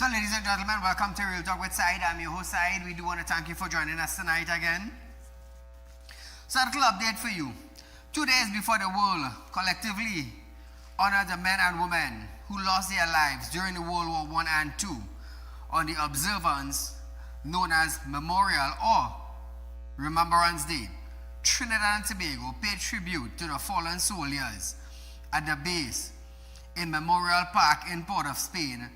So, ladies and gentlemen, welcome to Real Talk with Saieed. I'm your host, Saieed. We do want to thank you for joining us tonight again. So, a little update for you. 2 days before the world collectively honored the men and women who lost their lives during the World War I and II on the observance known as Memorial or Remembrance Day, Trinidad and Tobago paid tribute to the fallen soldiers at the base in Memorial Park in Port of Spain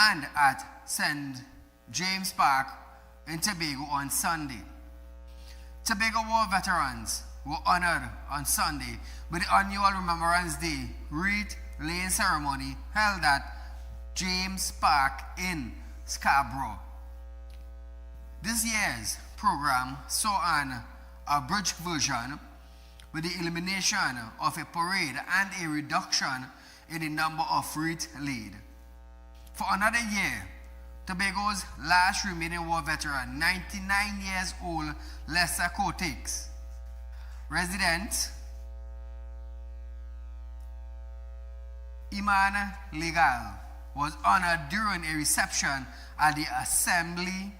and at St. James Park in Tobago on Sunday. Tobago War veterans were honored on Sunday with the annual Remembrance Day wreath laying ceremony held at James Park in Scarborough. This year's program saw an abridged version with the elimination of a parade and a reduction in the number of wreaths laid. For another year, Tobago's last remaining war veteran, 99 years old Lester Cortex, resident Iman Legal, was honored during a reception at the Assembly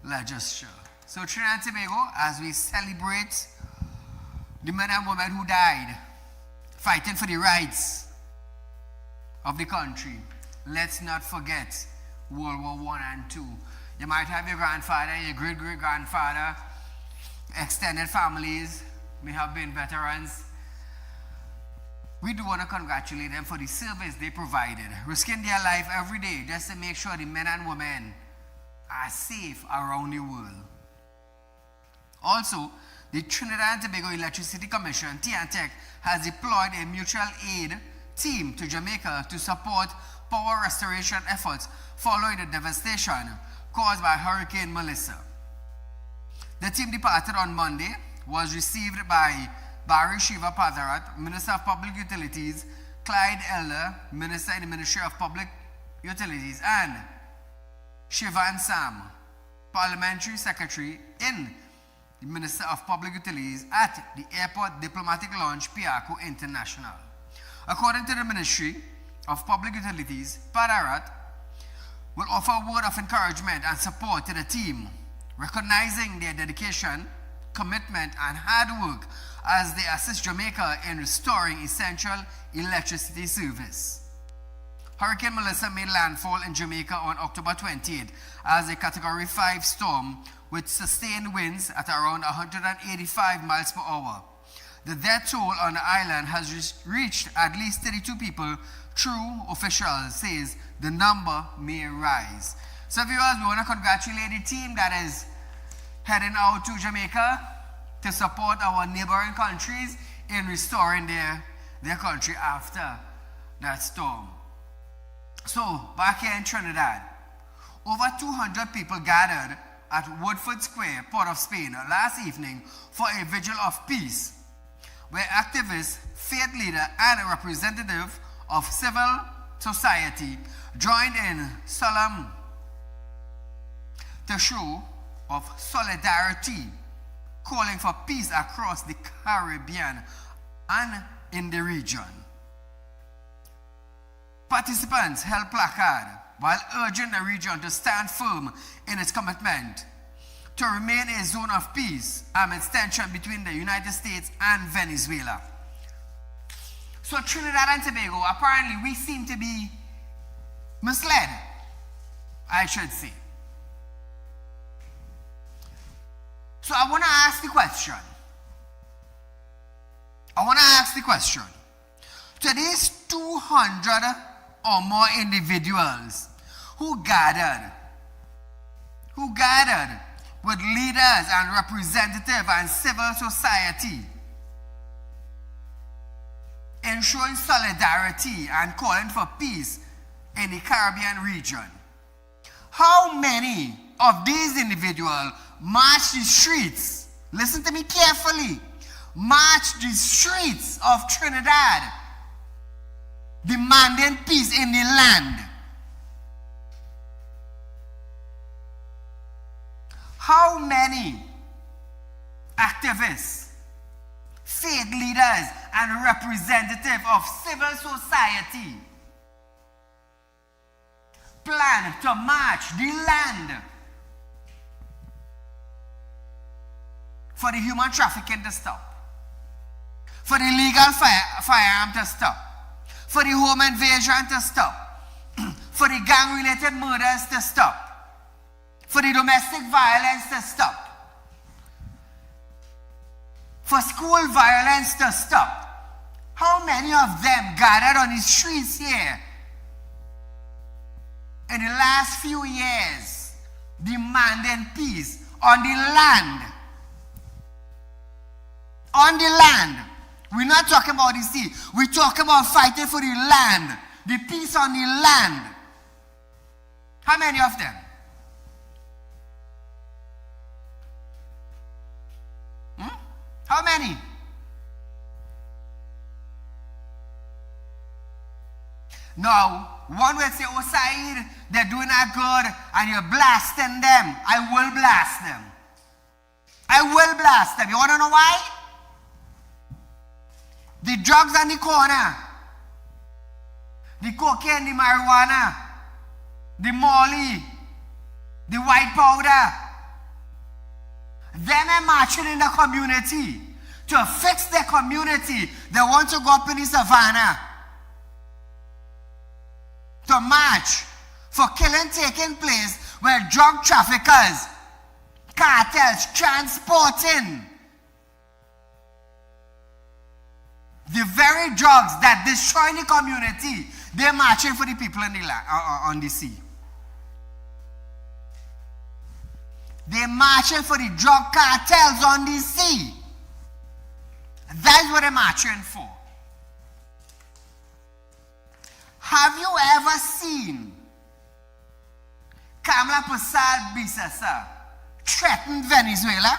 Legislature. So Trinidad and Tobago, as we celebrate the men and women who died fighting for the rights of the country, let's not forget World War I and II. You might have your grandfather, your great-great-grandfather, extended families may have been veterans. We do want to congratulate them for the service they provided, risking their life every day just to make sure the men and women are safe around the world. Also, the Trinidad and Tobago Electricity Commission, TNTEC, has deployed a mutual aid team to Jamaica to support power restoration efforts following the devastation caused by Hurricane Melissa. The team departed on Monday, was received by Barry Shiva Padarat, Minister of Public Utilities, Clyde Elder, Minister in the Ministry of Public Utilities, and Shivan Sam, Parliamentary Secretary in the Minister of Public Utilities at the Airport Diplomatic Lounge, Piaco International. According to the Ministry of Public Utilities, Padarat will offer a word of encouragement and support to the team, recognizing their dedication, commitment, and hard work as they assist Jamaica in restoring essential electricity service. Hurricane Melissa made landfall in Jamaica on October 28th as a Category 5 storm with sustained winds at around 185 miles per hour. The death toll on the island has reached at least 32 people. True officials says the number may rise. So viewers, we want to congratulate the team that is heading out to Jamaica to support our neighboring countries in restoring their country after that storm. So, back here in Trinidad, over 200 people gathered at Woodford Square, Port of Spain, last evening for a vigil of peace, where activists, faith leader, and a representative of civil society joined in solemn to show of solidarity, calling for peace across the Caribbean and in the region. Participants held placard while urging the region to stand firm in its commitment to remain a zone of peace amidst tension between the United States and Venezuela. So Trinidad and Tobago, apparently we seem to be misled, I should say. So I want to ask the question. To these 200 or more individuals who gathered with leaders and representatives and civil society in showing solidarity and calling for peace in the Caribbean region, how many of these individuals marched the streets, listen to me carefully, marched the streets of Trinidad demanding peace in the land? How many activists, faith leaders, and representatives of civil society plan to march the land for the human trafficking to stop, for the illegal firearm to stop, for the home invasion to stop, for the gang-related murders to stop, for the domestic violence to stop, for school violence to stop. How many of them gathered on the streets here in the last few years demanding peace on the land? On the land. We're not talking about the sea. We're talking about fighting for the land. The peace on the land. How many of them? How many? Now, one will say, oh, Saeed, they're doing that good and you're blasting them. I will blast them. I will blast them. You want to know why? The drugs on the corner, the cocaine, the marijuana, the molly, the white powder, them are marching in the community to fix their community. They want to go up in the savannah to march for killing taking place where drug traffickers, cartels transporting the very drugs that destroy the community. They're marching for the people in the land, on the sea. They're marching for the drug cartels on the sea. That's what they're marching for. Have you ever seen Kamala Prasad Bisasa threaten Venezuela?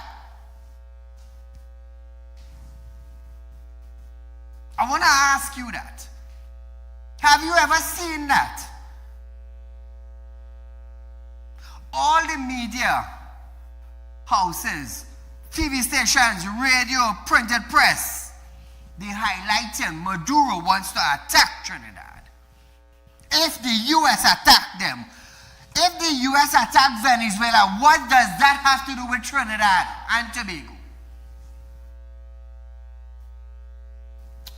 I want to ask you that. Have you ever seen that? All the media houses, TV stations, radio, printed press, they highlighting Maduro wants to attack Trinidad. If the U.S. attack them, if the U.S. attack Venezuela, what does that have to do with Trinidad and Tobago?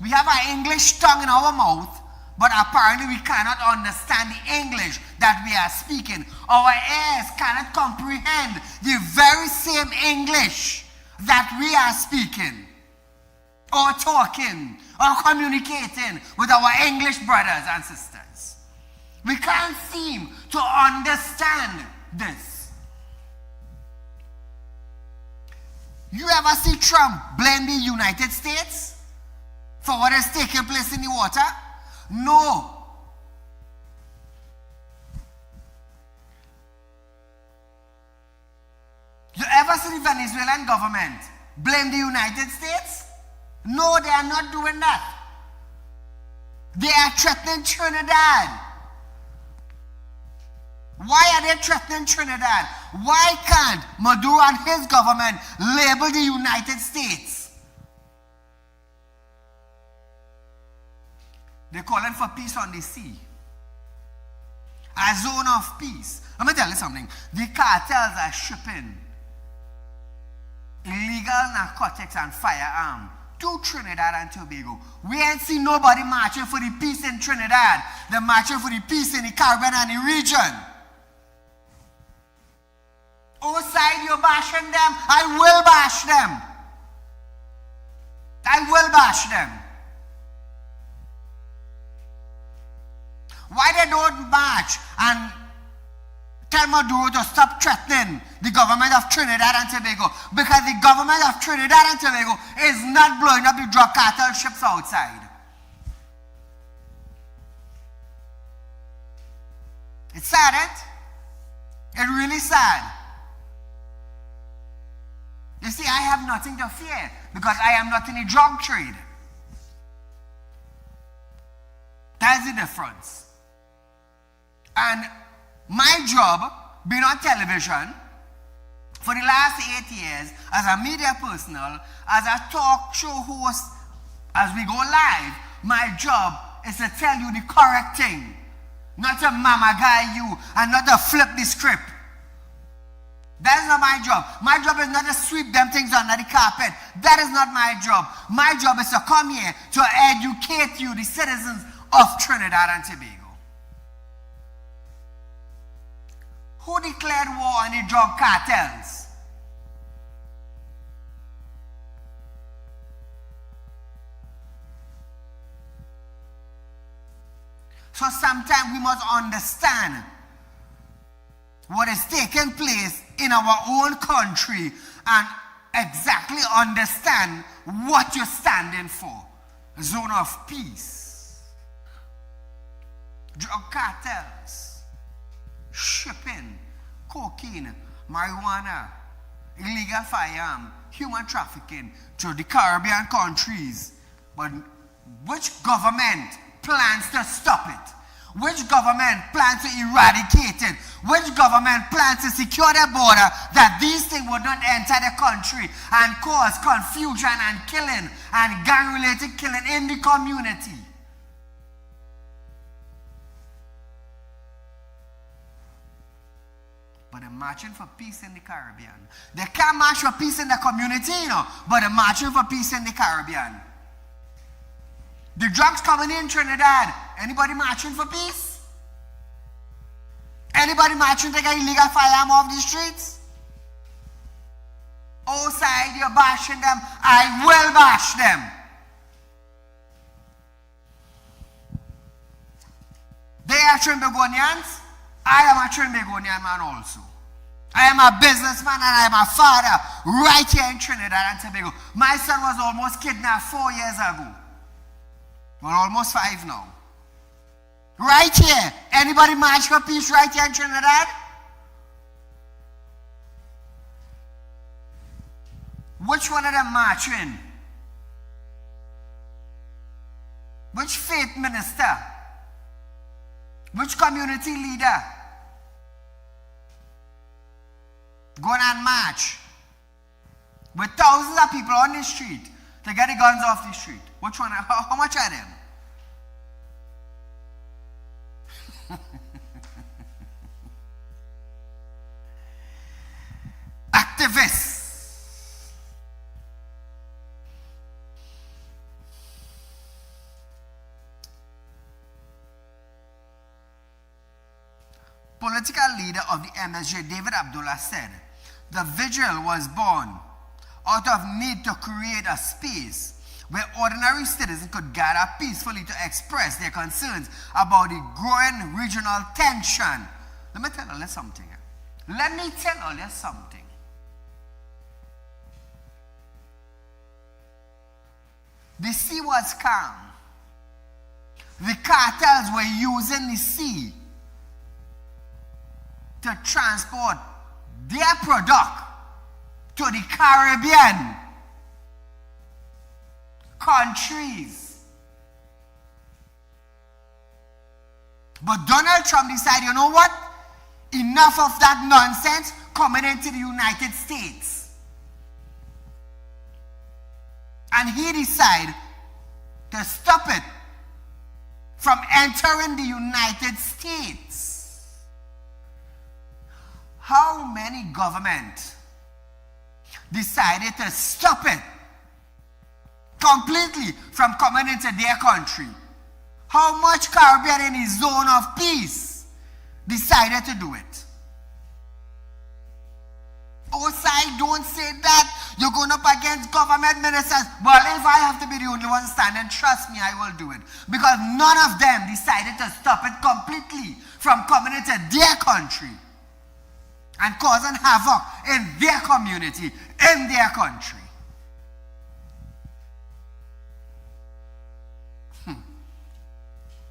We have our English tongue in our mouth, but apparently we cannot understand the English that we are speaking. Our ears cannot comprehend the very same English that we are speaking, or talking, or communicating with our English brothers and sisters. We can't seem to understand this. You ever see Trump blame the United States for what is taking place in the water? No. You ever see the Venezuelan government blame the United States? No, they are not doing that. They are threatening Trinidad. Why are they threatening Trinidad? Why can't Maduro and his government label the United States? They're calling for peace on the sea. A zone of peace. Let me tell you something. The cartels are shipping illegal narcotics and firearms to Trinidad and Tobago. We ain't seen nobody marching for the peace in Trinidad. They're marching for the peace in the Caribbean and the region. Outside, you're bashing them. I will bash them. I will bash them. Why they don't march and tell Maduro to stop threatening the government of Trinidad and Tobago? Because the government of Trinidad and Tobago is not blowing up the drug cartel ships outside. It's sad, isn't it? It's really sad. You see, I have nothing to fear because I am not in the drug trade. That's the difference. And my job, being on television for the last 8 years, as a media personnel, as a talk show host, as we go live, my job is to tell you the correct thing. not to mama guy you, and not to flip the script. That is not my job. My job is not to sweep them things under the carpet. That is not my job. My job is to come here to educate you, the citizens of Trinidad and Tobago. Who declared war on the drug cartels? So sometimes we must understand what is taking place in our own country and exactly understand what you're standing for. A zone of peace. Drug cartels. Shipping. Cocaine. Marijuana. Illegal firearm. Human trafficking to the Caribbean countries. But which government plans to stop it? Which government plans to eradicate it? Which government plans to secure the border that these things would not enter the country and cause confusion and killing and gang-related killing in the community? But they're marching for peace in the Caribbean. They can't march for peace in the community, but they're marching for peace in the Caribbean. The drugs coming in Trinidad. Anybody marching for peace? Anybody marching to get illegal firearm off the streets? Outside, you're bashing them. I will bash them. They are Trinbagonians. I am a Trinbagonian man also. I am a businessman and I am a father right here in Trinidad and Tobago. My son was almost kidnapped 4 years ago. We're almost 5 now. Right here. Anybody march for peace right here in Trinidad? Which one of them marching? Which faith minister? Which community leader? Going and march with thousands of people on the street to get the guns off the street. Which one? How much are them? Activists. Political leader of the MSJ, David Abdullah, said, "The vigil was born out of need to create a space where ordinary citizens could gather peacefully to express their concerns about the growing regional tension." Let me tell you something. Let me tell you something. The sea was calm. The cartels were using the sea to transport their product to the Caribbean countries. But Donald Trump decided, you know what? Enough of that nonsense coming into the United States. And he decided to stop it from entering the United States. How many governments decided to stop it completely from coming into their country? How much Caribbean in the zone of peace decided to do it? Outside, don't say that. You're going up against government ministers. Well, if I have to be the only one standing, trust me, I will do it. Because none of them decided to stop it completely from coming into their country and causing havoc in their community, in their country.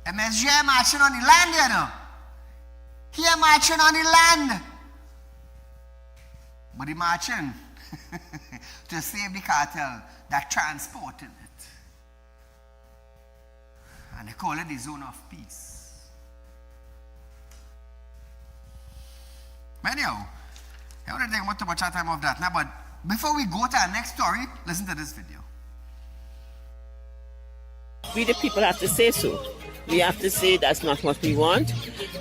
MSJ marching on the land, you know. Here marching on the land. But he marching to save the cartel that transported it. And they call it the zone of peace. Anyhow, I wouldn't take too much time of that now, but before we go to our next story, listen to this video. We the people have to say so. we have to say that's not what we want.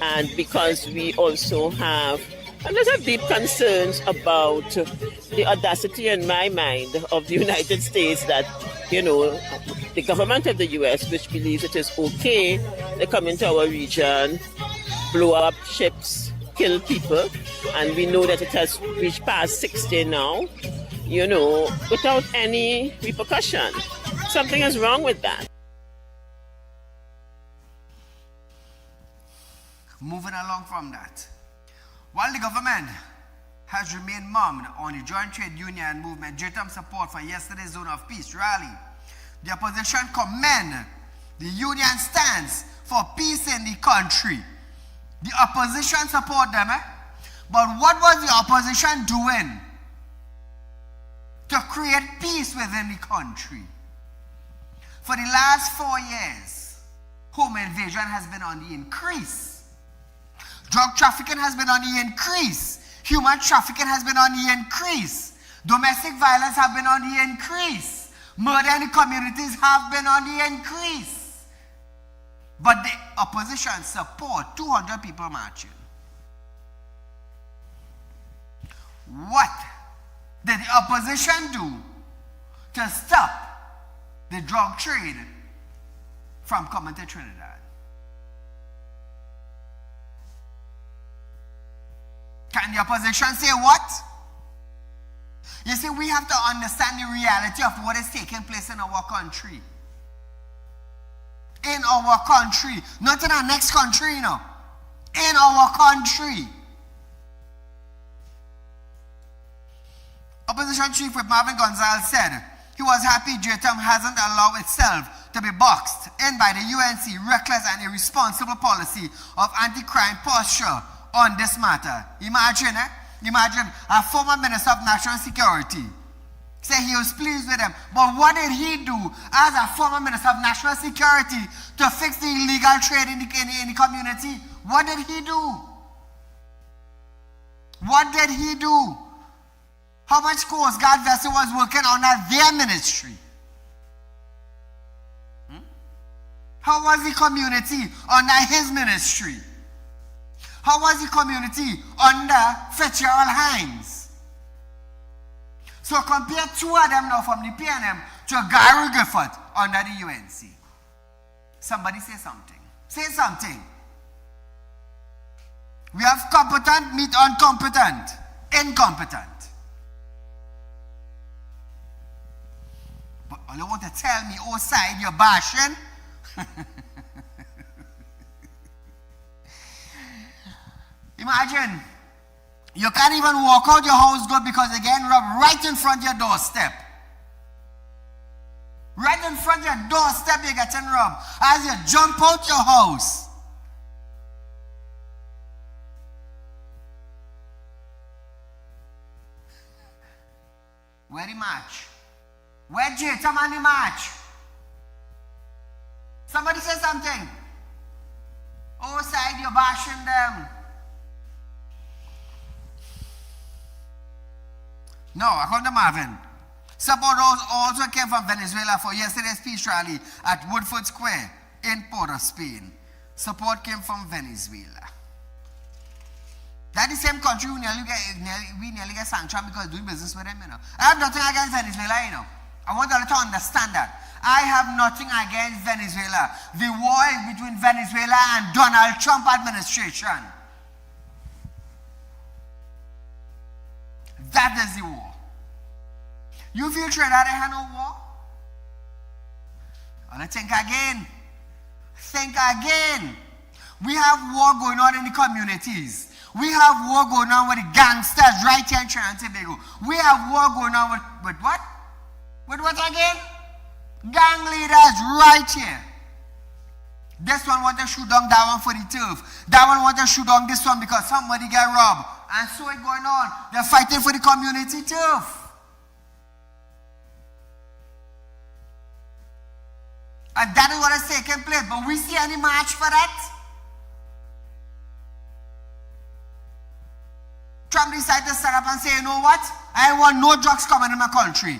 And because we also have a lot of deep concerns about the audacity in my mind of the United States that, the government of the US, which believes it is okay, they come into our region, blow up ships, kill people, and we know that it has reached past 60 now, without any repercussion. Something is wrong with that. Moving along from that, while the government has remained mum on the Joint Trade Union movement JTUM support for yesterday's Zone of Peace rally, the opposition commend the union stance for peace in the country. The opposition support them, but what was the opposition doing to create peace within the country? For the last 4 years, home invasion has been on the increase. Drug trafficking has been on the increase. Human trafficking has been on the increase. Domestic violence have been on the increase. Murder in the communities have been on the increase. But the opposition support 200 people marching. What did the opposition do to stop the drug trade from coming to Trinidad? Can the opposition say what? You see, we have to understand the reality of what is taking place in our country. In our country. Not in our next country, In our country. Opposition Chief Whip Marvin Gonzalez said he was happy JTUM hasn't allowed itself to be boxed in by the UNC reckless and irresponsible policy of anti-crime posture on this matter. Imagine a former Minister of National Security say he was pleased with them. But what did he do as a former Minister of National Security to fix the illegal trade in the community? What did he do? What did he do? How much Coast Guard vessel was working under their ministry? How was the community under his ministry? How was the community under Fitzgerald Hines? So compare two of them now from the PNM to Gary Griffith under the UNC. Somebody say something. Say something. We have competent meet incompetent. Incompetent. But all you want to tell me, oh side, you're bashing? Imagine, you can't even walk out your house door because they get robbed right in front of your doorstep. Right in front of your doorstep, you're getting robbed as you jump out your house. Where the match? Where JTUM and the match? Somebody say something. Oh, side, you're bashing them. No, according to Marvin, support also came from Venezuela for yesterday's peace rally at Woodford Square in Port of Spain. Support came from Venezuela. That's the same country we nearly get sanctioned because doing business with them, I have nothing against Venezuela, I want you to understand that. I have nothing against Venezuela. The war is between Venezuela and Donald Trump administration. That is the war. You feel Trinidad had no war? Well, think again. Think again. We have war going on in the communities. We have war going on with the gangsters right here in Trinidad and Tobago. We have war going on with what? With what again? Gang leaders right here. This one want to shoot down that one for the turf. That one want to shoot down this one because somebody get robbed. And so it's going on. They're fighting for the community turf. And that is what is taking place. But we see any march for that? Trump decided to set up and say, you know what? I want no drugs coming in my country.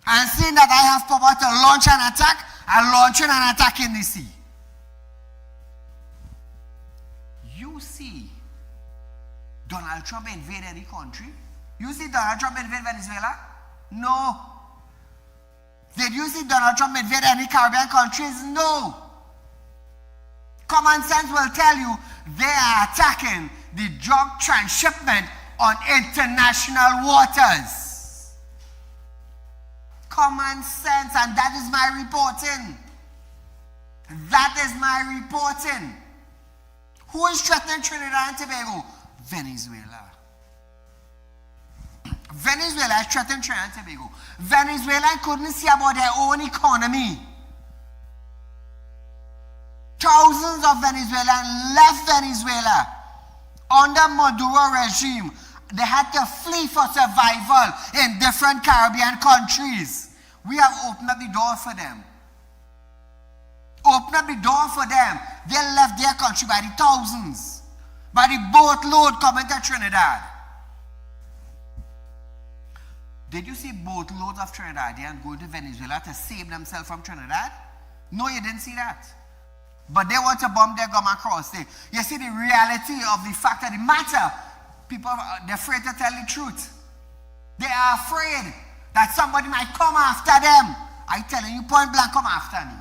And seeing that I have power to launch an attack, I'm launching an attack in the sea. Donald Trump invade any country? You see Donald Trump invade Venezuela? No. Did you see Donald Trump invade any Caribbean countries? No. Common sense will tell you they are attacking the drug transshipment on international waters. Common sense, and that is my reporting. That is my reporting. Who is threatening Trinidad and Tobago? Venezuela. Venezuela is threatening Trinidad and Tobago. Venezuela couldn't see about their own economy. Thousands of Venezuelans left Venezuela under Maduro regime. They had to flee for survival in different Caribbean countries. We have opened up the door for them. Open up the door for them. They left their country by the thousands, by the boatload coming to Trinidad. Did you see boatloads of Trinidadians going to Venezuela to save themselves from Trinidad? No, you didn't see that. But they want to bomb their government across there. You see the reality of the fact of the matter. People are afraid to tell the truth. They are afraid that somebody might come after them. I telling you point blank, come after me.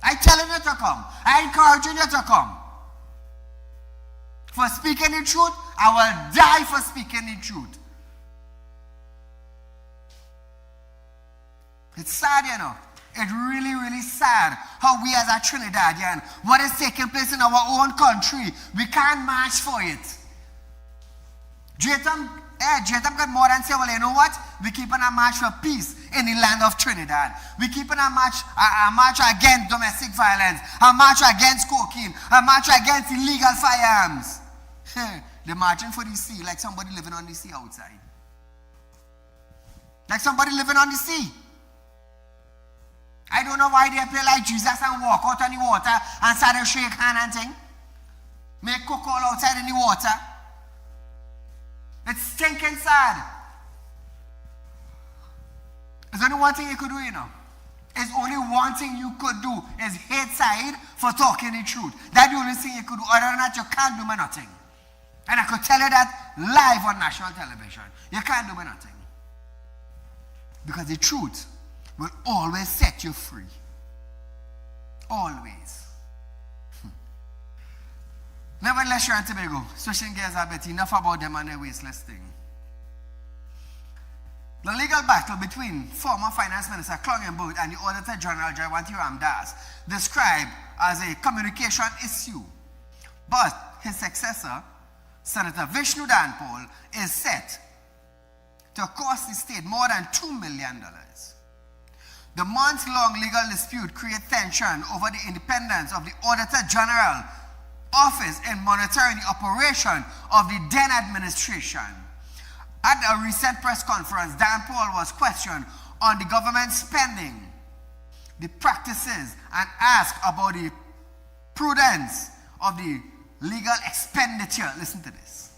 I telling you to come. I encouraging you to come. For speaking the truth, I will die for speaking the truth. It's sad, you know. It's really, really sad how we as a Trinidadian, what is taking place in our own country, we can't march for it. Jatam got more than say, well, you know what? We're keeping a march for peace in the land of Trinidad. We're keeping a march against domestic violence, a march against cocaine, a march against illegal firearms. They're marching for the sea like somebody living on the sea outside. Like somebody living on the sea. I don't know why they play like Jesus and walk out on the water and start to shake hand and thing. Make cocoa outside in the water. It's stinking sad. There's only one thing you could do, you know. There's only one thing you could do is hate Saieed for talking the truth. That's the only thing you could do. Other than that, you can't do me nothing. And I could tell you that live on national television. You can't do me nothing. Because the truth will always set you free. Always. Nevertheless, Trinidad and Tobago, switching gears a bit, enough about them and their wasteless thing. The legal battle between former Finance Minister Claudian Booth and the Auditor General Jayawanthy Ramdas described as a communication issue. But his successor, Senator Vishnu Danpal, is set to cost the state more than $2 million. The months-long legal dispute created tension over the independence of the Auditor General office in monitoring the operation of the then administration. At a recent press conference, Danpal was questioned on the government spending, the practices, and asked about the prudence of the legal expenditure. Listen to this.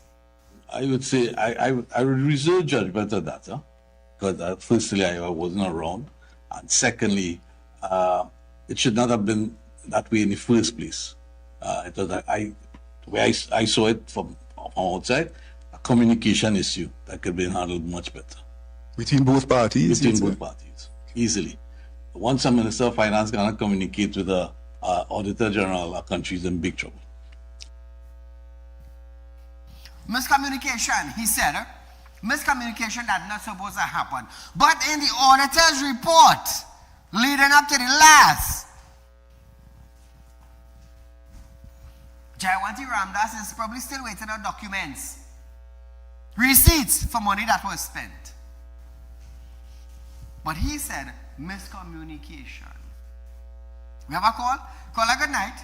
I would say I would reserve judgment on that, because firstly I wasn't around, and secondly, it should not have been that way in the first place. It was the way I saw it from outside, a communication issue that could be handled much better. Between both parties? Between both parties, easily. Once a Minister of Finance cannot communicate with the Auditor General, our country is in big trouble. Miscommunication, he said. Miscommunication that's not supposed to happen. But in the auditor's report, leading up to the last, Jayawanthy Ramdas is probably still waiting on documents, receipts for money that was spent. But he said miscommunication. We have a call? Caller, good night.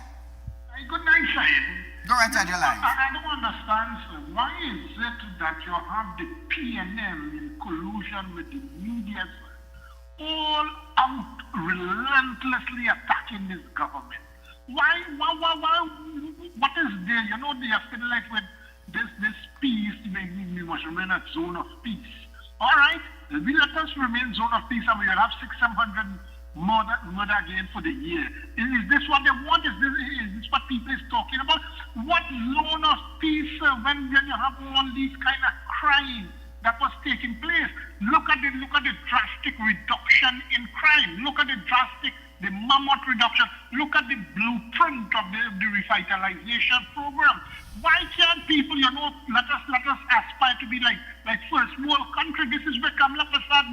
Good night, Saieed. Go right ahead, your line. I don't understand, sir. Why is it that you have the PNM in collusion with the media, sir, all out relentlessly attacking this government? Why, what is there? You know, they are feeling like with this peace, we must remain a zone of peace. All right, we let us remain zone of peace, and we will have 600-700 murder again for the year. Is this what they want? Is this what people is talking about? What loan of peace when you have all these kind of crime that was taking place? Look at the drastic reduction in crime. Look at the mammoth reduction. Look at the blueprint of the revitalization program. Why can't people, let us aspire to be like first world country? This is where Kamala Prasad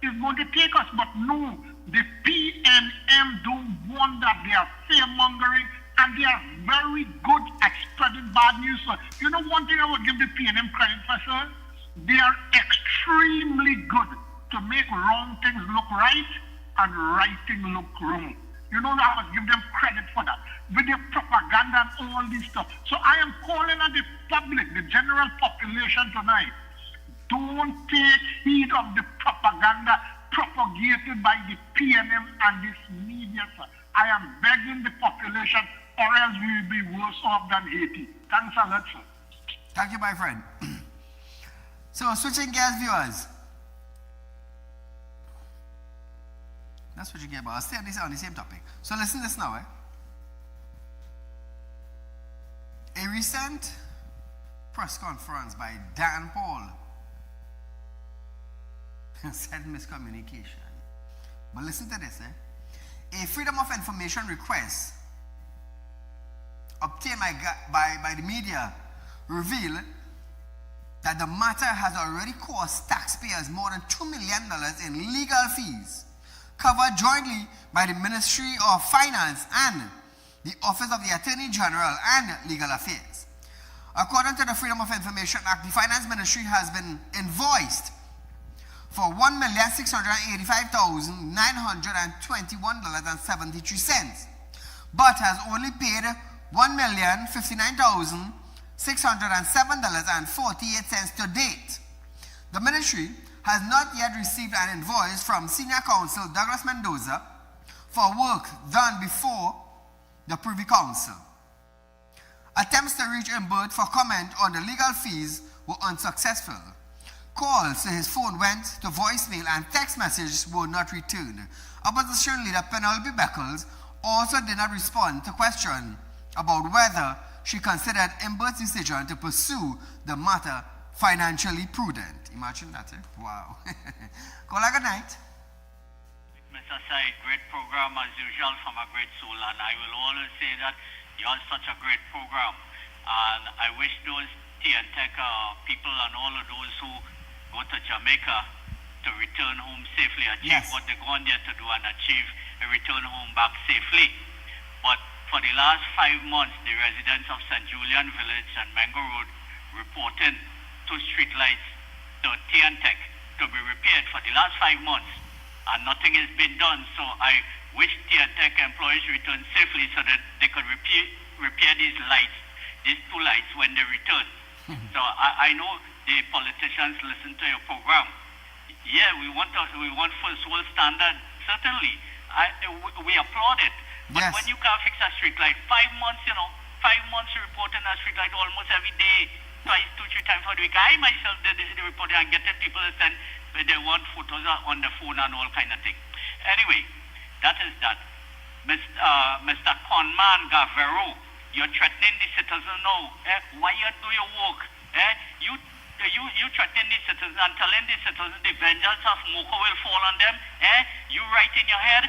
is going to take us. But no, the PNM don't want that. They are fear-mongering and they are very good at spreading bad news. So, one thing I would give the PNM credit for, sir, they are extremely good to make wrong things look right and right things look wrong. I must give them credit for that. With their propaganda and all this stuff. So I am calling on the public, the general population tonight, don't take heed of the propaganda propagated by the PNM and this media, sir. I am begging the population, or else we will be worse off than Haiti. Thanks a lot, sir. Thank you, my friend. So, switching gears, viewers. Not switching gears, but I'll stay on the same topic. So, listen to this now, A recent press conference by Dan Paul said miscommunication. But listen to this, A Freedom of Information request obtained by the media revealed that the matter has already cost taxpayers more than $2 million in legal fees, covered jointly by the Ministry of Finance and the Office of the Attorney General and Legal Affairs. According to the Freedom of Information Act, the Finance Ministry has been invoiced for $1,685,921.73, but has only paid $1,059,607.48 to date. The ministry has not yet received an invoice from Senior Counsel Douglas Mendoza for work done before the Privy Council. Attempts to reach Imbert for comment on the legal fees were unsuccessful. Calls to his phone went to voicemail and text messages were not returned. Opposition leader Penelope Beckles also did not respond to question about whether she considered Imbert's decision to pursue the matter financially prudent. Imagine that, Wow. Call good night. Mr. Said, great program as usual from a great soul, and I will always say that you are such a great program. And I wish those TNTech people and all of those who go to Jamaica to return home safely, achieve what they're going there to do and achieve a return home back safely. But for the last 5 months, the residents of St. Julian Village and Mango Road reporting 2 street lights to TNTech to be repaired for the last 5 months, and nothing has been done. So I wish TNTech employees return safely so that they could repair these lights, these 2 lights when they return. So I know the politicians listen to your program. Yeah, we want first world standard, certainly. We applaud it. But when you can't fix a street light, 5 months, 5 months reporting a street light almost every day, twice, 2-3 times a week. I myself did the reporting and getting people to send, they want photos on the phone and all kind of thing. Anyway, that is that. Mr. Conman Gavero, you're threatening the citizens now. Why you do your work? You threatening the citizens and telling the citizens the vengeance of Moko will fall on them. You write in your head,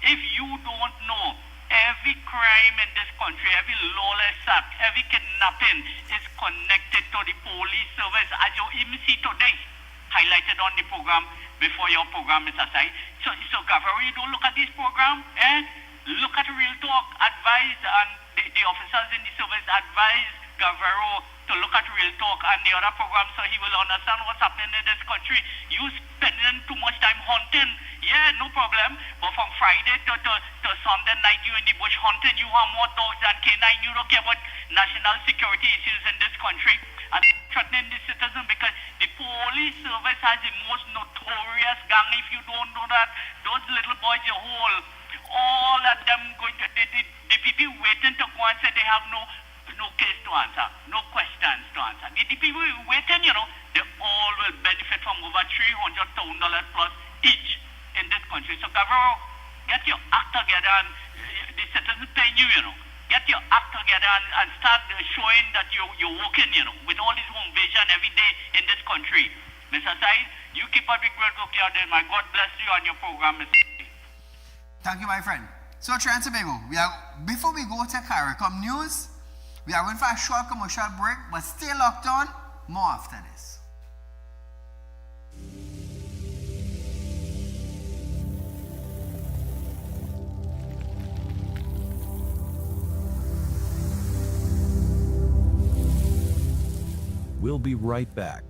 if you don't know, every crime in this country, every lawless act, every kidnapping is connected to the police service, as you even see today, highlighted on the program before your program, Mr. Sai. So Gavero, you don't look at this program, look at Real Talk, advise, and the officers in the service advise Gavero to look at Real Talk and the other programs so he will understand what's happening in this country. You spending too much time hunting, yeah, no problem, but from Friday to Sunday night you in the bush hunting, you have more dogs than canine. You don't care about national security issues in this country and threatening the citizen because the police service has the most notorious gang. If you don't know that, those little boys you hold, all of them going to the people waiting to go and say they have no case to answer, no questions to answer. The people waiting, they all will benefit from over $300,000 plus each. in this country. So, Governor, get your act together, and the citizens paying you, Get your act together and start showing that you're working, with all this home invasion every day in this country. Mr. Said, you keep up the great work you're doing. My God bless you on your program, Mr. Said. Thank you, my friend. So, Trinidad and Tobago, before we go to CARICOM News, we are going for a short commercial break, but stay locked on. More after this. We'll be right back.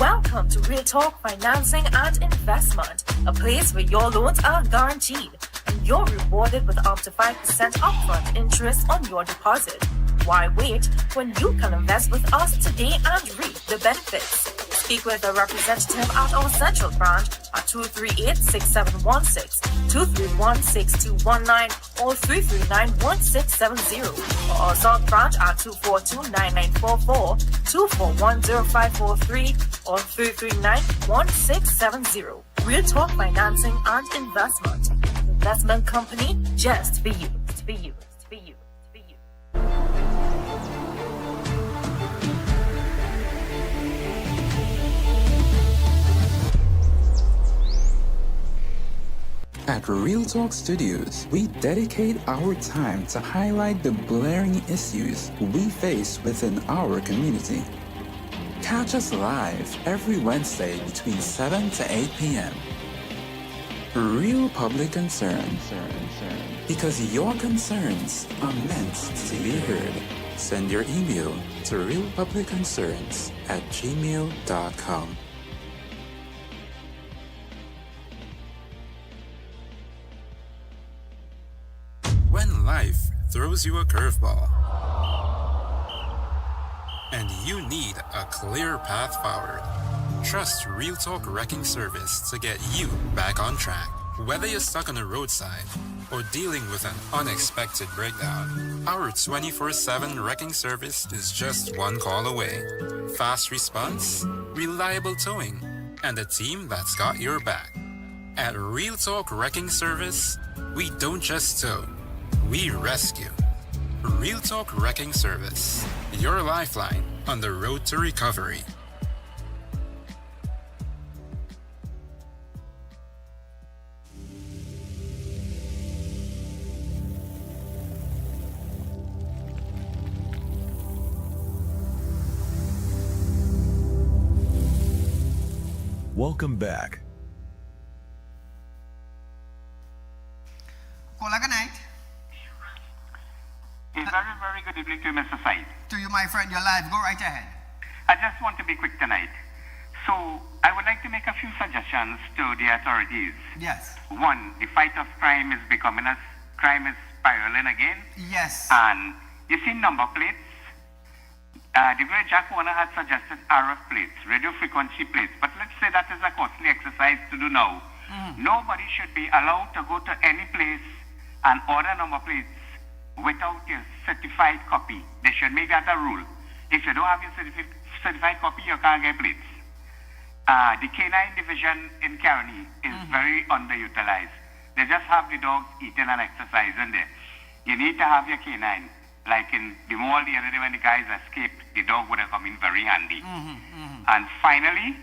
Welcome to Real Talk Financing and Investment, a place where your loans are guaranteed and you're rewarded with up to 5% upfront interest on your deposit. Why wait when you can invest with us today and reap the benefits? Speak with a representative at our central branch at 238-6716, 231-6219, or 339-1670, or our south branch at 242-9944, 241-0543, or 339-1670. Real Talk Financing and Investment. Investment company just for you. To be you. To be you. To be you. At Real Talk Studios, we dedicate our time to highlight the glaring issues we face within our community. Catch us live every Wednesday between 7 to 8 p.m. Real Public Concern. Because your concerns are meant to be heard. Send your email to realpublicconcerns@gmail.com. When life throws you a curveball and you need a clear path forward, trust Real Talk Wrecking Service to get you back on track. Whether you're stuck on the roadside or dealing with an unexpected breakdown, our 24/7 wrecking service is just one call away. Fast response, reliable towing, and a team that's got your back. At Real Talk Wrecking Service, we don't just tow, we rescue. Real Talk Wrecking Service, your lifeline on the road to recovery. Welcome back. Caller, good night. A very, very good evening to you, Mr. Said. To you, my friend, you're live. Go right ahead. I just want to be quick tonight. So, I would like to make a few suggestions to the authorities. Yes. One, the fight of crime is crime is spiraling again. Yes. And you see number plates. The great Jack Warner had suggested RF plates, radio frequency plates. But let's say that is a costly exercise to do now. Nobody should be allowed to go to any place and order number plates without your certified copy. They should make that a rule. If you don't have your certified copy, you can't get plates. The canine division in Caroni is very underutilized. They just have the dogs eating and exercising there. You need to have your canine. Like in the mall the other day when the guys escaped, the dog would have come in very handy. And finally,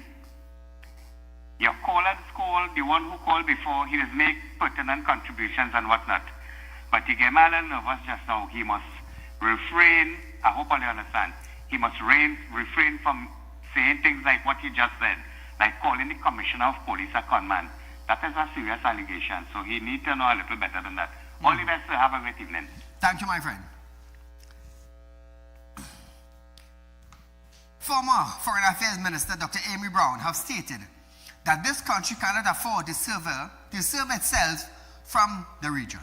your caller's call, the one who called before, he has made pertinent contributions and whatnot. But he came a little nervous just now. He must refrain. I hope you understand. He must refrain from saying things like what he just said, like calling the commissioner of police a conman. That is a serious allegation. So he needs to know a little better than that. All the best. Have a great evening. Thank you, my friend. Former Foreign Affairs Minister Dr. Amy Brown have stated that this country cannot afford to serve itself from the region.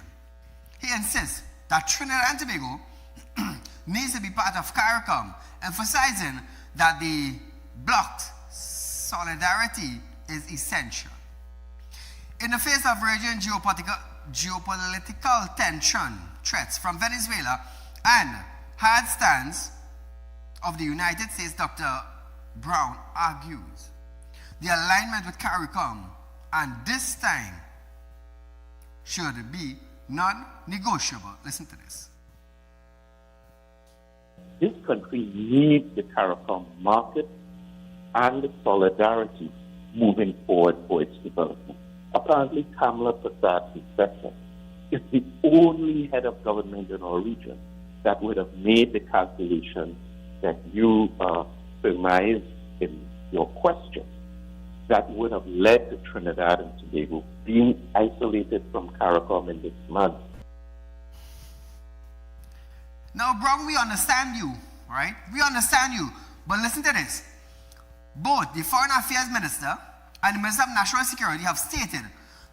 He insists that Trinidad and Tobago needs to be part of CARICOM, emphasizing that the bloc's solidarity is essential. In the face of raging geopolitical tension, threats from Venezuela, and hard stance of the United States, Dr. Brown argues the alignment with CARICOM and this time should be non-negotiable. Listen to this. This country needs the CARICOM market and the solidarity moving forward for its development. Apparently, Kamala Prasad is the only head of government in our region that would have made the calculation that you surmised in your question, that would have led to Trinidad and Tobago being isolated from CARICOM in this month. Now, Brown, we understand you, right? We understand you. But listen to this. Both the Foreign Affairs Minister and the Minister of National Security have stated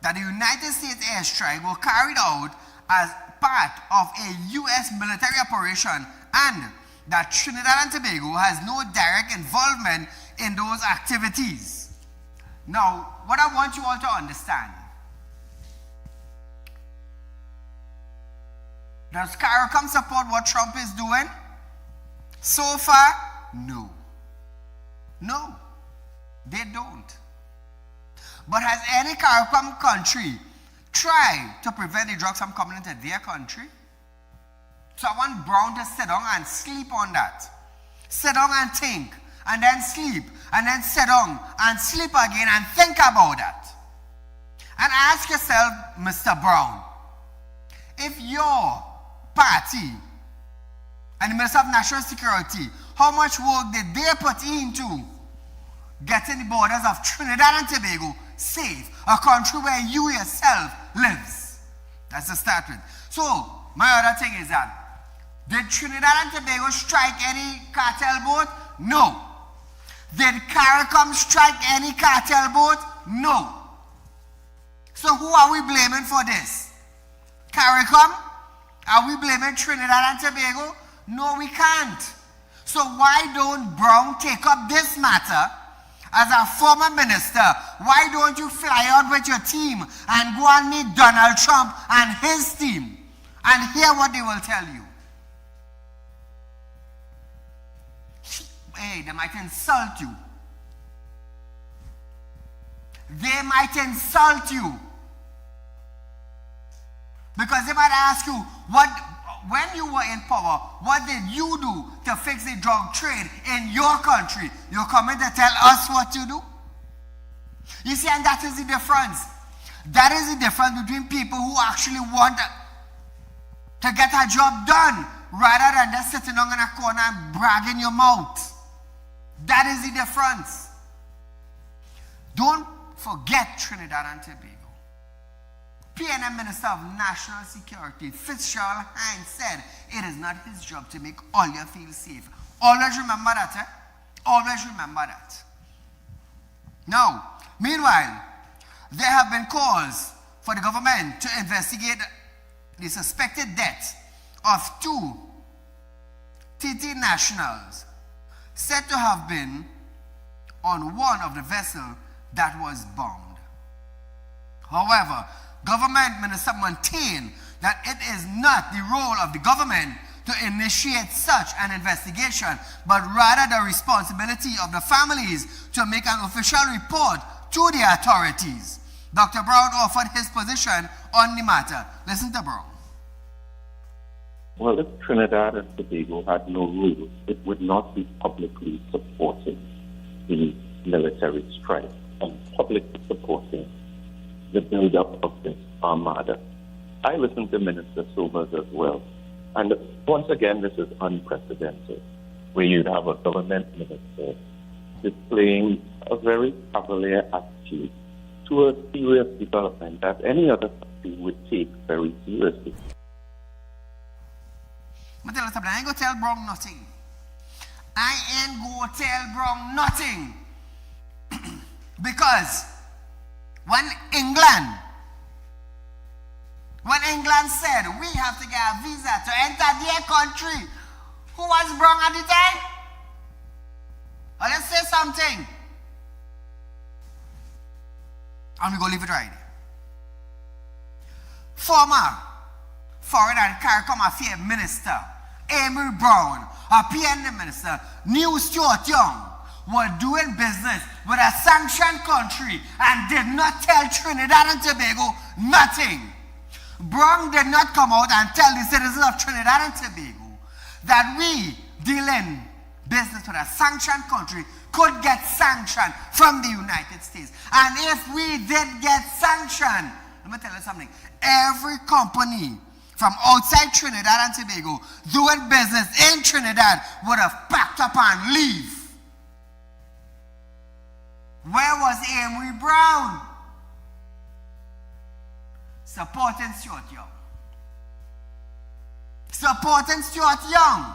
that the United States airstrike was carried out as part of a U.S. military operation and that Trinidad and Tobago has no direct involvement in those activities. Now, what I want you all to understand, does CARICOM support what Trump is doing? So far, no. No, they don't. But has any CARICOM country tried to prevent the drugs from coming into their country? So I want Brown to sit down and sleep on that. Sit down and think, and then sleep, and then sit down and sleep again and think about that. And ask yourself, Mr. Brown, if your party and the Minister of National Security, how much work did they put into getting the borders of Trinidad and Tobago safe, a country where you yourself lives? That's to start with. So, my other thing is that, did Trinidad and Tobago strike any cartel boat? No. Did CARICOM strike any cartel boat? No. So who are we blaming for this? CARICOM? Are we blaming Trinidad and Tobago? No, we can't. So why don't Brown take up this matter as a former minister? Why don't you fly out with your team and go and meet Donald Trump and his team and hear what they will tell you? Hey, they might insult you. They might insult you. Because they might ask you, when you were in power, what did you do to fix the drug trade in your country? You're coming to tell us what to do? You see, and that is the difference. That is the difference between people who actually want to get a job done rather than just sitting down in a corner and bragging your mouth. That is the difference. Don't forget Trinidad and Tobago. PNM Minister of National Security, Fitzgerald Hines, said it is not his job to make all you feel safe. Always remember that, eh? Always remember that. Now, meanwhile, there have been calls for the government to investigate the suspected death of 2 TT nationals said to have been on one of the vessels that was bombed. However, government minister maintained that it is not the role of the government to initiate such an investigation, but rather the responsibility of the families to make an official report to the authorities. Dr. Brown offered his position on the matter. Listen to Brown. Well, if Trinidad and Tobago had no rules, it would not be publicly supporting the military strike and publicly supporting the build-up of this armada. I listen to Minister Sobers as well. And once again, this is unprecedented, where you'd have a government minister displaying a very cavalier attitude to a serious development that any other country would take very seriously. I tell you something, I ain't gonna tell Brown nothing. I ain't gonna tell Brown nothing. Because when England said we have to get a visa to enter their country, who was Brown at the time? Well, let's say something. And we go leave it right there. Former Foreign and CARICOM Affairs Minister Amy Brown, a PNM Minister, knew Stuart Young were doing business with a sanctioned country and did not tell Trinidad and Tobago nothing. Brown did not come out and tell the citizens of Trinidad and Tobago that we dealing business with a sanctioned country could get sanctioned from the United States. And if we did get sanctioned, let me tell you something, every company from outside Trinidad and Tobago doing business in Trinidad would have packed up and leave. Where was Amy Brown? Supporting Stuart Young. Supporting Stuart Young.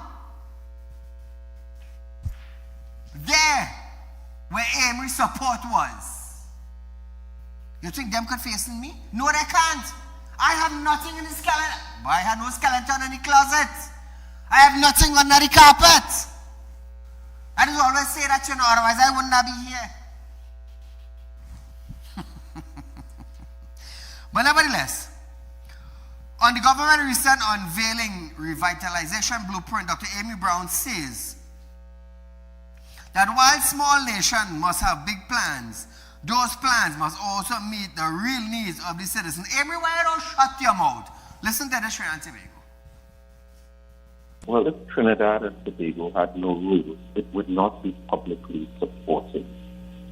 There where Amy's support was. You think them could face me? No, they can't. I have nothing in the skeleton. But I had no skeleton in the closet. I have nothing under the carpet. I just always say that, you know, otherwise I would not be here. But nevertheless, on the government recent unveiling revitalization blueprint, Dr. Amy Brown says that while small nations must have big plans, those plans must also meet the real needs of the citizens. Amy, why don't shut your mouth? Listen to the Trinidad and Tobago. Well, if Trinidad and Tobago had no rules, it would not be publicly supporting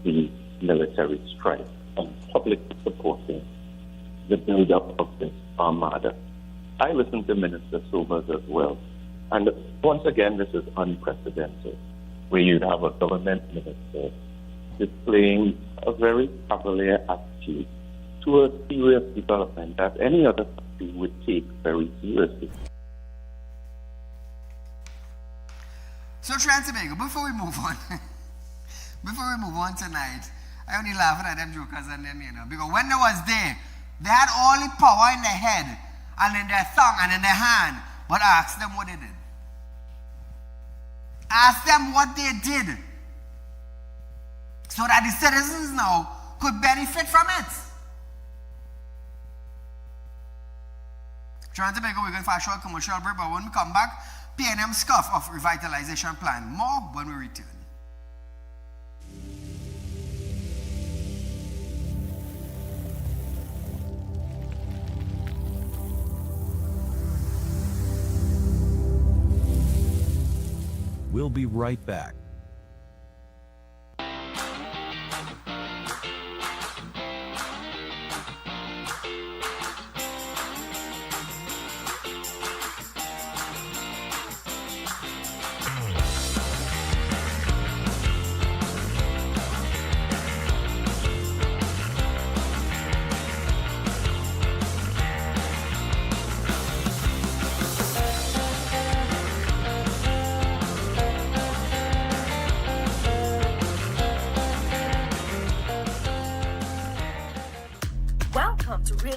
the military strike and publicly supporting the build-up of this armada. I listen to Minister Sobers as well. And once again, this is unprecedented, where you'd have a government minister displaying a very cavalier attitude to a serious development that any other country would take very seriously. So, Trinidad and Tobago, before we move on tonight, I only laughing at them jokers and them, you know, because when they was there, they had all the power in their head and in their tongue and in their hand, but ask them what they did. Ask them what they did so that the citizens now could benefit from it. Trinidad and Tobago, we're going for a short commercial break, but when we come back, PNM scuff of revitalization plan. More when we return. We'll be right back.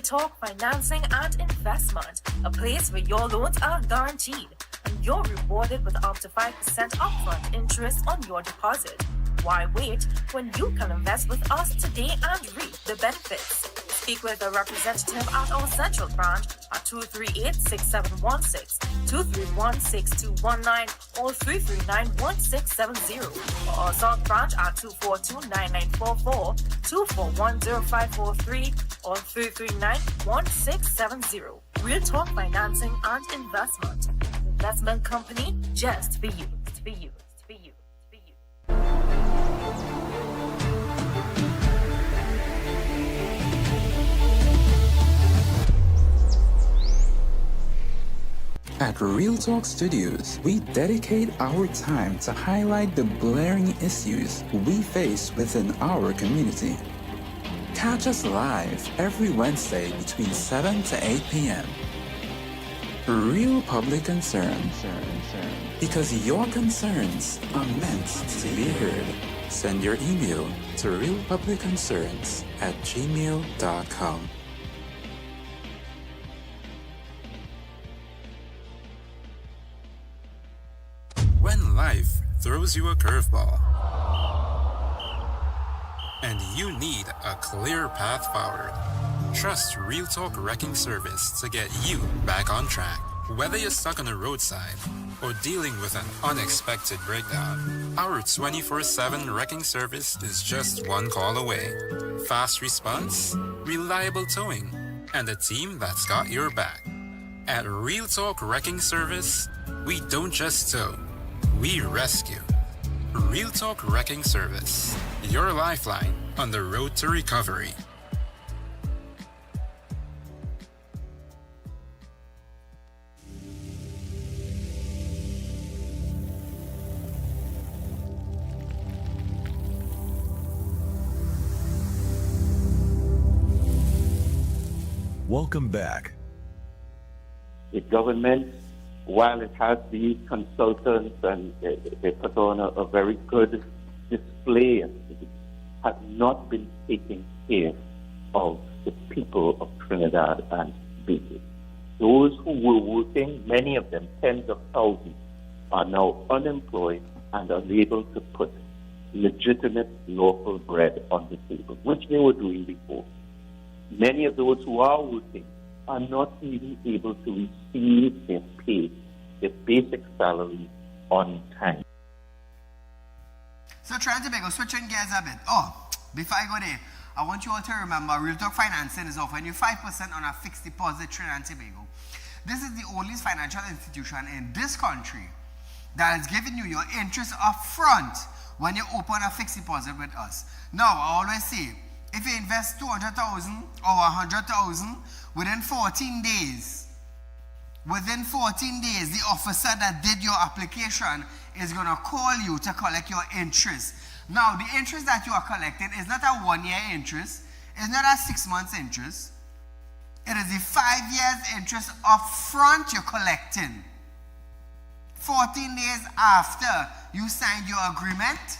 Talk Financing and Investment, a place where your loans are guaranteed and you're rewarded with up to 5% upfront interest on your deposit. Why wait when you can invest with us today and reap the benefits? Speak with a representative at our central branch at 238-6716, 231-6219, or 339-1670, or our south branch at 242-9944, 241-0543, or 339-1670. Real Talk Financing and Investment. Investment company just for you. For you. For you. For you. At Real Talk Studios, we dedicate our time to highlight the blaring issues we face within our community. Catch us live every Wednesday between 7 to 8 p.m. Real Public Concern. Because your concerns are meant to be heard. Send your email to realpublicconcerns@gmail.com. When life throws you a curveball and you need a clear path forward, trust Real Talk Wrecking Service to get you back on track. Whether you're stuck on a roadside or dealing with an unexpected breakdown, our 24/7 wrecking service is just one call away. Fast response, reliable towing, and a team that's got your back. At Real Talk Wrecking Service, we don't just tow, we rescue. Real Talk Wrecking Service, your lifeline on the road to recovery. Welcome back. The government, while it has these consultants and they put on a very good display, has not been taking care of the people of Trinidad and Tobago. Those who were working, many of them, tens of thousands, are now unemployed and unable to put legitimate, lawful bread on the table, which they were doing before. Many of those who are working are not even able to receive their pay, their basic salary on time. So trying to make us switching gears a bit. Oh, before I go there, I want you all to remember Real Talk Financing is offering you 5% on a fixed deposit Trinidad and Tobago. This is the only financial institution in this country that is giving you your interest up front when you open a fixed deposit with us. Now, I always say, if you invest 200,000 or 100,000 within 14 days, the officer that did your application is going to call you to collect your interest. Now, the interest that you are collecting is not a 1 year interest, it's not a 6 months interest. It is the 5 years interest up front you're collecting. 14 days after you signed your agreement,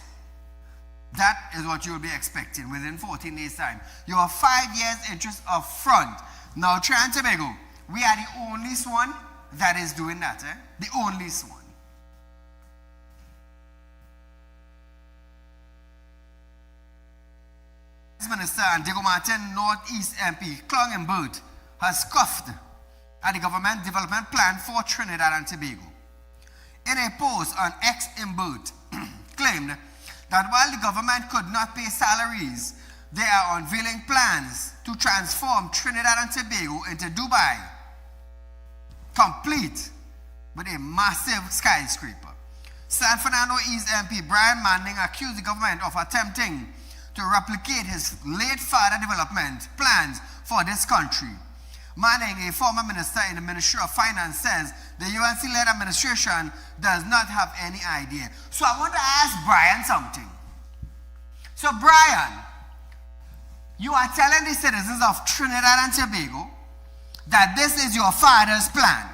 that is what you will be expecting within 14 days' time. Your 5 years interest up front. Now, Trinidad and Tobago, we are the only one that is doing that. The only one. Minister and Diego Martin Northeast MP Clong and Bird has scoffed at the government development plan for Trinidad and Tobago. In a post on X, Bird claimed that while the government could not pay salaries, they are unveiling plans to transform Trinidad and Tobago into Dubai, complete with a massive skyscraper. San Fernando East MP Brian Manning accused the government of attempting to replicate his late father development plans for this country. Manning, a former minister in the Ministry of Finance, says the UNC-led administration does not have any idea. So I want to ask Brian something. So Brian, you are telling the citizens of Trinidad and Tobago that this is your father's plan.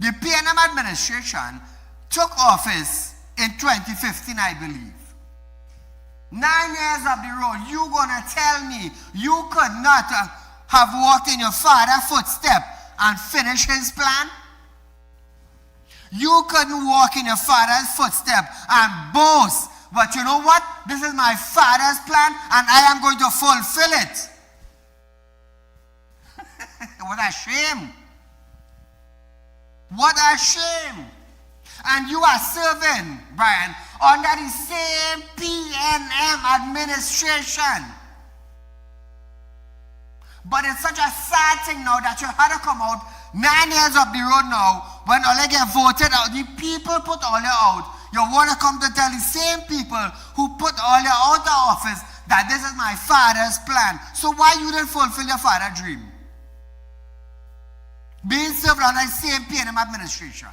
The PNM administration took office in 2015, I believe. 9 years of the road, you gonna tell me you could not have walked in your father's footstep and finished his plan? You couldn't walk in your father's footstep and boast, but you know what? This is my father's plan and I am going to fulfill it. What a shame. What a shame. And you are serving, Brian, under the same PNM administration. But it's such a sad thing now that you had to come out 9 years up the road now when all get voted out. The people put all you out. You want to come to tell the same people who put all you out of office that this is my father's plan. So why you didn't fulfill your father's dream? being served under the same PNM administration.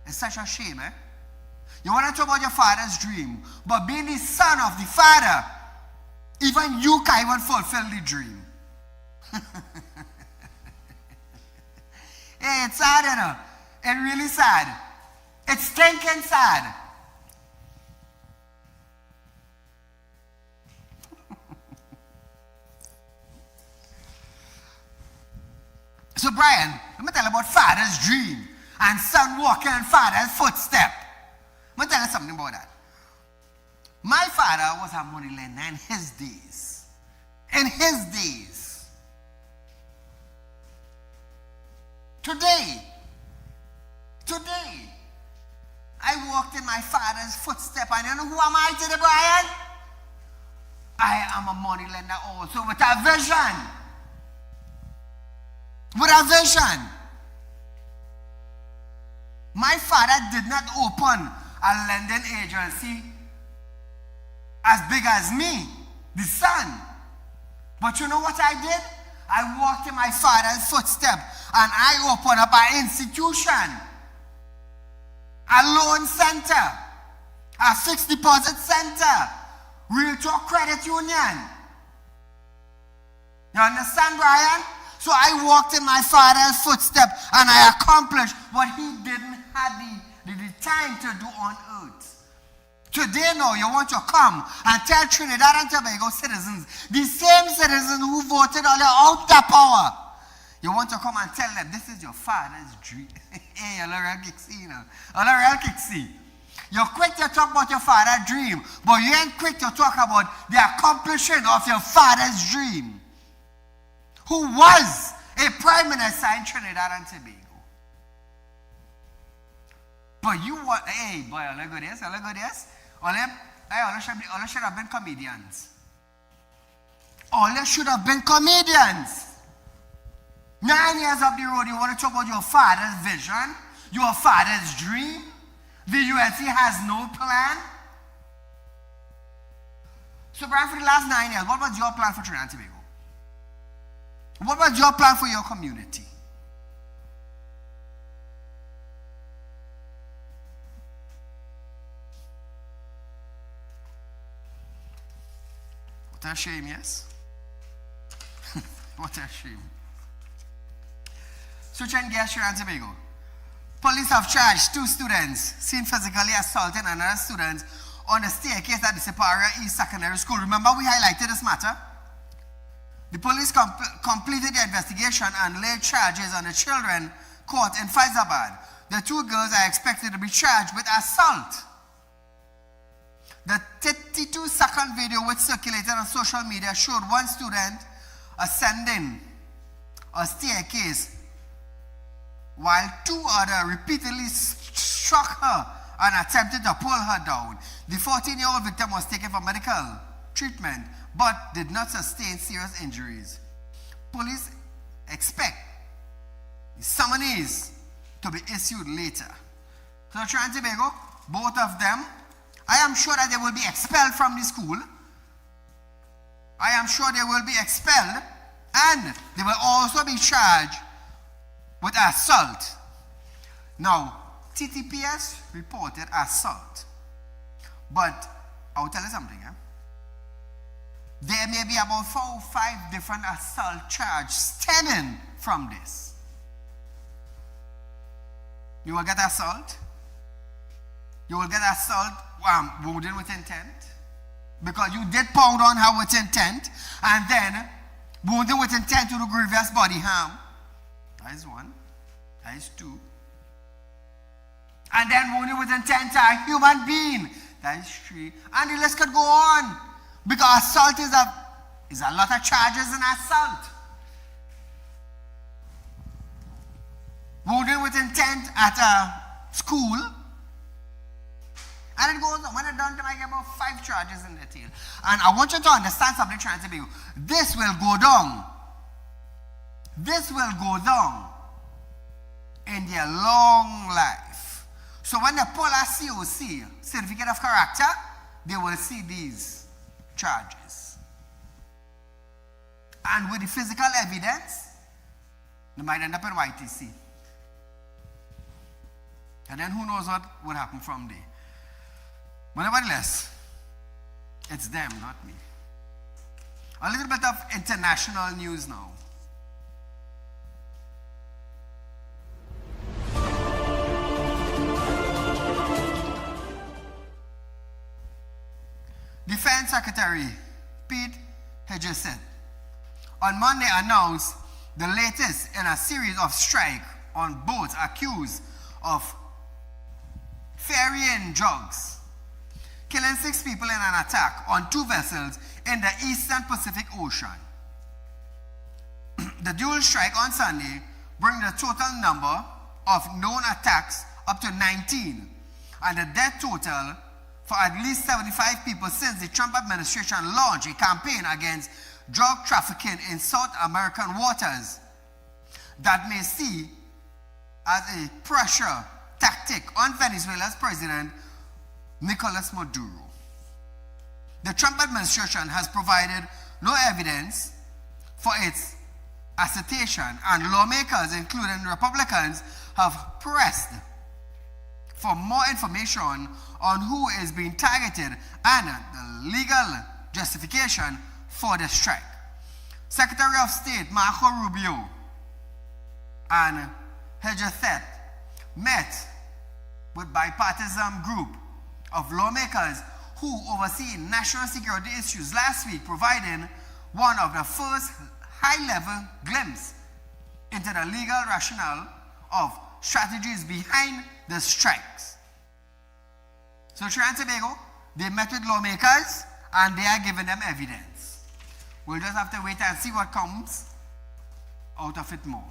It's such a shame, eh? You want to talk about your father's dream, but being the son of the father, even you can't even fulfill the dream. Hey, it's sad, you know. It's really sad. It's stinking sad. So, Brian, let me tell you about father's dream and son walking in father's footstep. Let me tell you something about that. My father was a money lender in his days. In his days. Today, I walked in my father's footstep, and you know who am I today, Brian? I am a money lender also with a vision. With a vision. My father did not open a lending agency as big as me, the son. But you know what I did? I walked in my father's footstep and I opened up an institution, a loan center, a fixed deposit center, Realtalk Credit Union. You understand, Brian? So I walked in my father's footstep and I accomplished what he didn't have the time to do on earth. Today now you want to come and tell Trinidad and Tobago citizens, the same citizens who voted all out the power, you want to come and tell them this is your father's dream. Hey, you're quick to talk about your father's dream, but you ain't quick to talk about the accomplishment of your father's dream, who was a prime minister in Trinidad and Tobago. But you want, hey, boy, look at this, look at this. All should have been comedians. All should have been comedians. 9 years up the road, you want to talk about your father's vision, your father's dream. The UNC has no plan. So, Brian, for the last 9 years, what was your plan for Trinidad and Tobago? What was your plan for your community? What a shame, yes? What a shame. Switching gears, Trinidad and Tobago. Police have charged 2 students seen physically assaulting another student on the staircase at the Superior East Secondary School. Remember, we highlighted this matter? The police completed the investigation and laid charges on the children caught in Faizabad. The 2 girls are expected to be charged with assault. The 32-second video which circulated on social media showed one student ascending a staircase while 2 others repeatedly struck her and attempted to pull her down. The 14-year-old victim was taken for medical treatment but did not sustain serious injuries. Police expect the summons to be issued later. So Trinidad and Tobago, both of them, I am sure that they will be expelled from the school. I am sure they will be expelled and they will also be charged with assault. Now, TTPS reported assault. But I'll tell you something. There may be about 4 or 5 different assault charges stemming from this. You will get assault. You will get assault wounded with intent. Because you did pound on her with intent. And then wounded with intent to do grievous body harm. That is 1. That is 2. And then wounded with intent to a human being. That is 3. And the list could go on. Because assault is a lot of charges in assault. Wounded with intent at a school. And it goes on. When it's done, I get about 5 charges in the tail. And I want you to understand something, Trinidad and Tobago. This will go down. This will go down in their long life. So when they pull a COC, certificate of character, they will see these charges. And with the physical evidence, they might end up in YTC. And then who knows what would happen from there. But nevertheless, it's them, not me. A little bit of international news now. Defense Secretary Pete Hegseth on Monday announced the latest in a series of strikes on boats accused of ferrying drugs, killing 6 people in an attack on 2 vessels in the Eastern Pacific Ocean. The dual strike on Sunday brings the total number of known attacks up to 19, and the death total for at least 75 people since the Trump administration launched a campaign against drug trafficking in South American waters that may see as a pressure tactic on Venezuela's President Nicolas Maduro. The Trump administration has provided no evidence for its assertion, and lawmakers, including Republicans, have pressed for more information on who is being targeted and the legal justification for the strike. Secretary of State Marco Rubio and Hegseth met with bipartisan group of lawmakers who oversee national security issues last week, providing one of the first high-level glimpse into the legal rationale of strategies behind the strikes. So Trinidad and Tobago, they met with lawmakers and they are giving them evidence. We'll just have to wait and see what comes out of it more.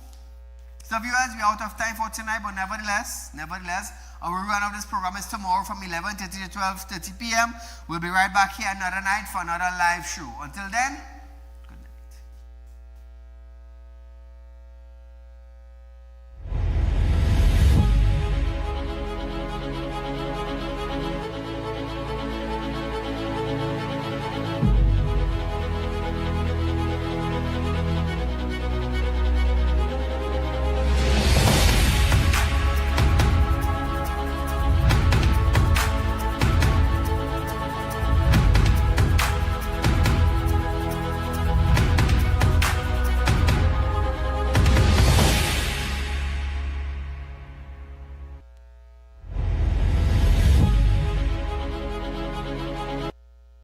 So viewers, we're out of time for tonight, but nevertheless, our run of this program is tomorrow from 11:30 to 12:30 p.m. We'll be right back here another night for another live show. Until then,